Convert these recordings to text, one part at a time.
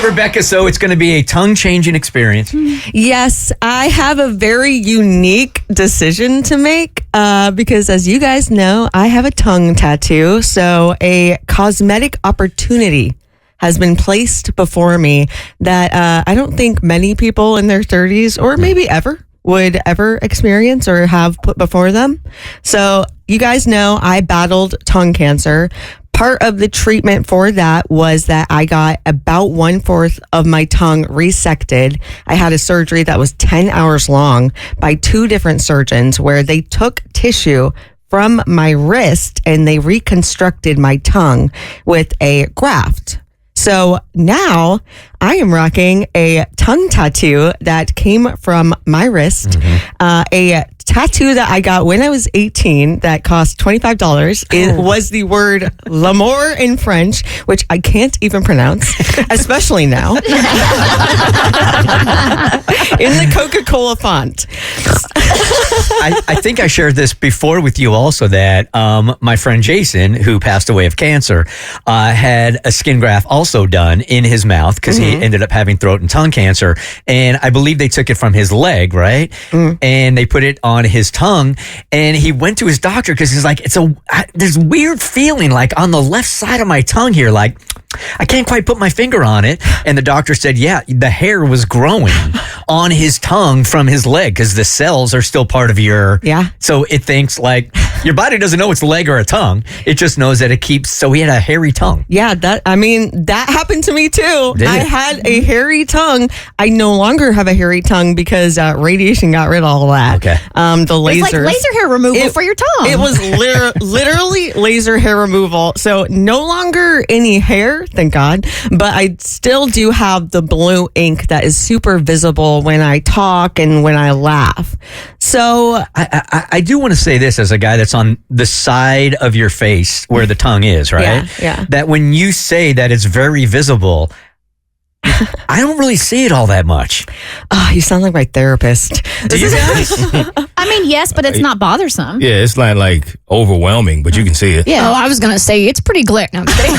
Rebecca, so it's going to be a tongue-changing experience. Yes, I have a very unique decision to make because, as you guys know, I have a tongue tattoo. So a cosmetic opportunity has been placed before me that I don't think many people in their 30s or maybe ever would ever experience or have put before them. So you guys know I battled tongue cancer. Part of the treatment for that was that I got about 1/4 of my tongue resected. I had a surgery that was 10 hours long by 2 different surgeons where they took tissue from my wrist and they reconstructed my tongue with a graft. So now I am rocking a tongue tattoo that came from my wrist, a tattoo that I got when I was 18 that cost $25. It was the word l'amour in French, which I can't even pronounce, especially now, in the Coca-Cola font. I think I shared this before with you also that my friend Jason, who passed away of cancer, had a skin graft also done in his mouth because he ended up having throat and tongue cancer. And I believe they took it from his leg, right? And they put it on his tongue. And he went to his doctor because he's like, there's weird feeling like on the left side of my tongue here, like I can't quite put my finger on it. And the doctor said, yeah, the hair was growing on his tongue from his leg because the cells are still part of your... Yeah. So it thinks like your body doesn't know it's a leg or a tongue. It just knows that it keeps... So he had a hairy tongue. Yeah, that happened to me too. I had a hairy tongue. I no longer have a hairy tongue because radiation got rid of all that. Okay. The lasers. It's like laser hair removal for your tongue. It was literally laser hair removal. So no longer any hair, thank God. But I still do have the blue ink that is super visible when I talk and when I laugh. So I do want to say this as a guy that's on the side of your face where the tongue is, right? Yeah. That when you say that it's very visible, I don't really see it all that much. Oh, you sound like my therapist. Do you guys? I mean, yes, but it's not bothersome. Yeah, it's not like overwhelming, but you can see it. Yeah. Oh, I was going to say it's pretty glare. No, I'm kidding.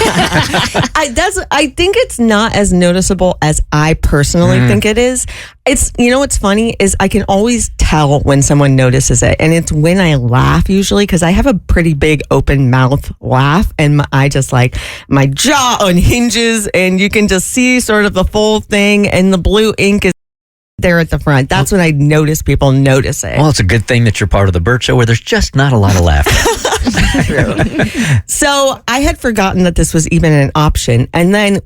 I think it's not as noticeable as I personally think it is. It's, what's funny is I can always tell when someone notices it. And it's when I laugh usually because I have a pretty big open mouth laugh and my jaw unhinges and you can just see sort of the full thing and the blue ink is there at the front. That's when I notice people notice it. Well, it's a good thing that you're part of the Bert Show where there's just not a lot of laughter. So I had forgotten that this was even an option. And then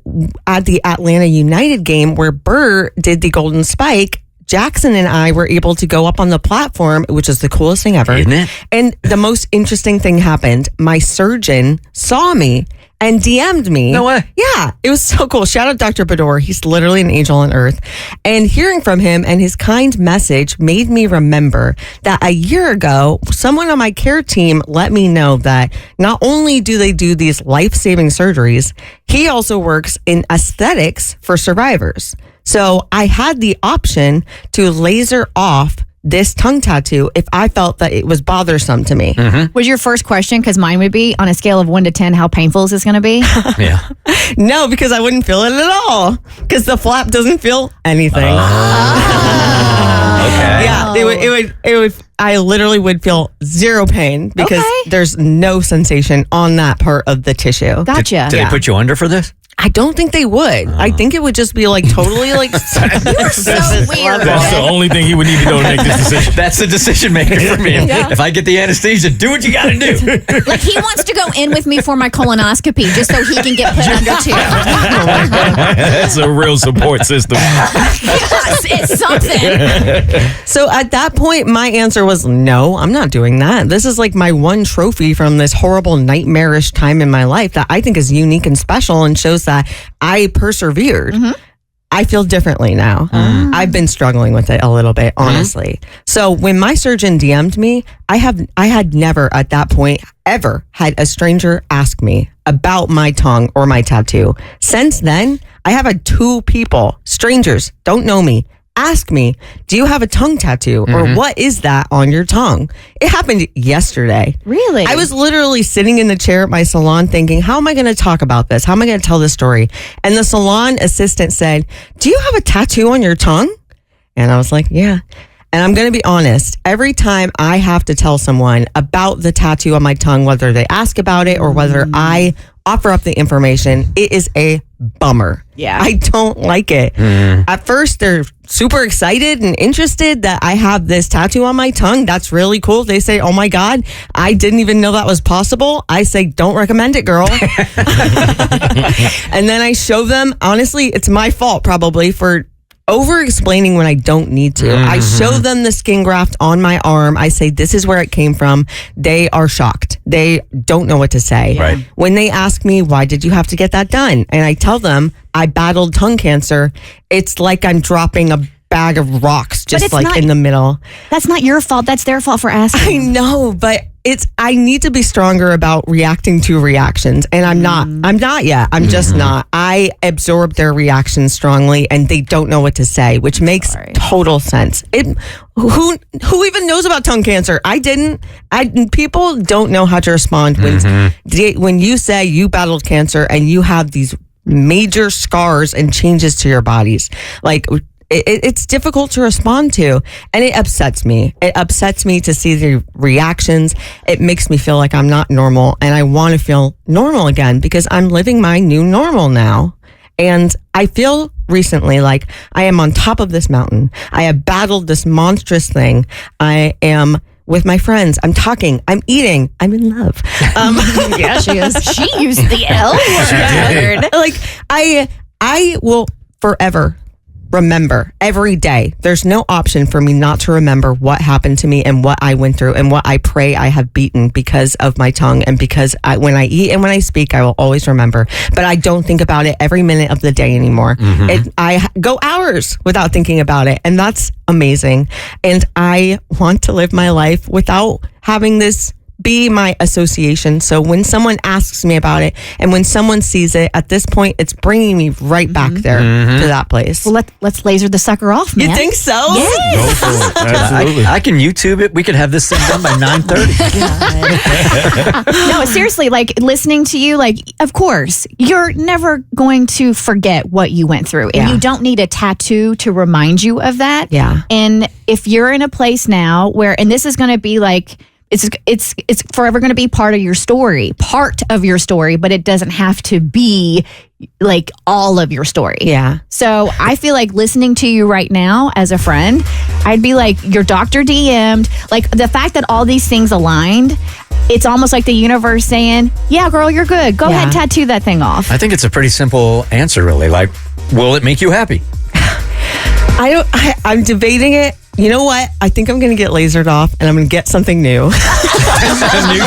at the Atlanta United game where Bert did the Golden Spike, Jackson and I were able to go up on the platform, which is the coolest thing ever. Isn't it? And the most interesting thing happened. My surgeon saw me and DM'd me. No way. Yeah, it was so cool. Shout out Dr. Bador. He's literally an angel on earth. And hearing from him and his kind message made me remember that a year ago, someone on my care team let me know that not only do they do these life-saving surgeries, he also works in aesthetics for survivors. So I had the option to laser off this tongue tattoo if I felt that it was bothersome to me. Was your first question, because mine would be, on a scale of 1 to 10, how painful is this going to be? Yeah. No, because I wouldn't feel it at all. Because the flap doesn't feel anything. Okay. Yeah, it would. I literally would feel zero pain because there's no sensation on that part of the tissue. Gotcha. Did they put you under for this? I don't think they would. I think it would just be like totally like. You're so weird. That's the only thing he would need to know to make this decision. That's the decision maker for me. Yeah. If I get the anesthesia, do what you got to do. Like he wants to go in with me for my colonoscopy just so he can get put under too. That's a real support system. Yes, it's something. So at that point, my answer was no, I'm not doing that. This is like my one trophy from this horrible nightmarish time in my life that I think is unique and special and shows that I persevered. I feel differently now. I've been struggling with it a little bit, honestly. So when my surgeon DM'd me, I had never at that point ever had a stranger ask me about my tongue or my tattoo. Since then, I have had 2 people, strangers, don't know me, ask me, do you have a tongue tattoo? Or what is that on your tongue? It happened yesterday. Really? I was literally sitting in the chair at my salon thinking, how am I going to talk about this? How am I going to tell this story? And the salon assistant said, do you have a tattoo on your tongue? And I was like, yeah. And I'm going to be honest, every time I have to tell someone about the tattoo on my tongue, whether they ask about it or whether I offer up the information, it is a bummer. Yeah. I don't like it. At first, they're super excited and interested that I have this tattoo on my tongue. That's really cool. They say, oh my God, I didn't even know that was possible. I say, don't recommend it, girl. And then I show them, honestly, it's my fault probably for over explaining when I don't need to. I show them the skin graft on my arm. I say, this is where it came from. They are shocked. They don't know what to say. Right. When they ask me, why did you have to get that done? And I tell them, I battled tongue cancer. It's like I'm dropping a bag of rocks just like in the middle. That's not your fault. That's their fault for asking. I know, but I need to be stronger about reacting to reactions. And I'm not yet. I'm just not. I absorb their reactions strongly and they don't know what to say, which makes total sense. Who even knows about tongue cancer? I didn't. People don't know how to respond when you say you battled cancer and you have these major scars and changes to your bodies. Like, it's difficult to respond to, and it upsets me. It upsets me to see the reactions. It makes me feel like I'm not normal, and I want to feel normal again because I'm living my new normal now. And I feel recently like I am on top of this mountain. I have battled this monstrous thing. I am with my friends. I'm talking. I'm eating. I'm in love. Yeah, she is. She used the L word. Like I will forever remember every day. There's no option for me not to remember what happened to me and what I went through and what I pray I have beaten because of my tongue and because when I eat and when I speak, I will always remember. But I don't think about it every minute of the day anymore. I go hours without thinking about it, and that's amazing. And I want to live my life without having this be my association. So when someone asks me about it and when someone sees it, at this point, it's bringing me right back there to that place. Well, let's laser the sucker off, man. You think so? Yes. Go for it. Absolutely. I can YouTube it. We could have this thing done by 9:30. No, seriously, like listening to you, like, of course, you're never going to forget what you went through. And Yeah. you don't need a tattoo to remind you of that. Yeah. And if you're in a place now where, and this is going to be like, it's forever going to be part of your story, but it doesn't have to be like all of your story. Yeah. So I feel like listening to you right now as a friend, I'd be like, your doctor DM'd, like the fact that all these things aligned, it's almost like the universe saying, yeah, girl, you're good. Go ahead and tattoo that thing off. I think it's a pretty simple answer, really. Like, will it make you happy? I'm debating it. You know what? I think I'm going to get lasered off and I'm going to get something new. A new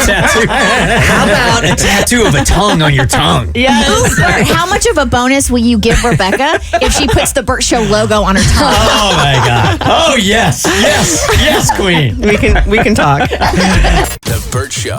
tattoo. How about a tattoo of a tongue on your tongue? Yes. Bert, how much of a bonus will you give Rebecca if she puts the Bert Show logo on her tongue? Oh my God. Oh yes, queen. We can talk. The Bert Show.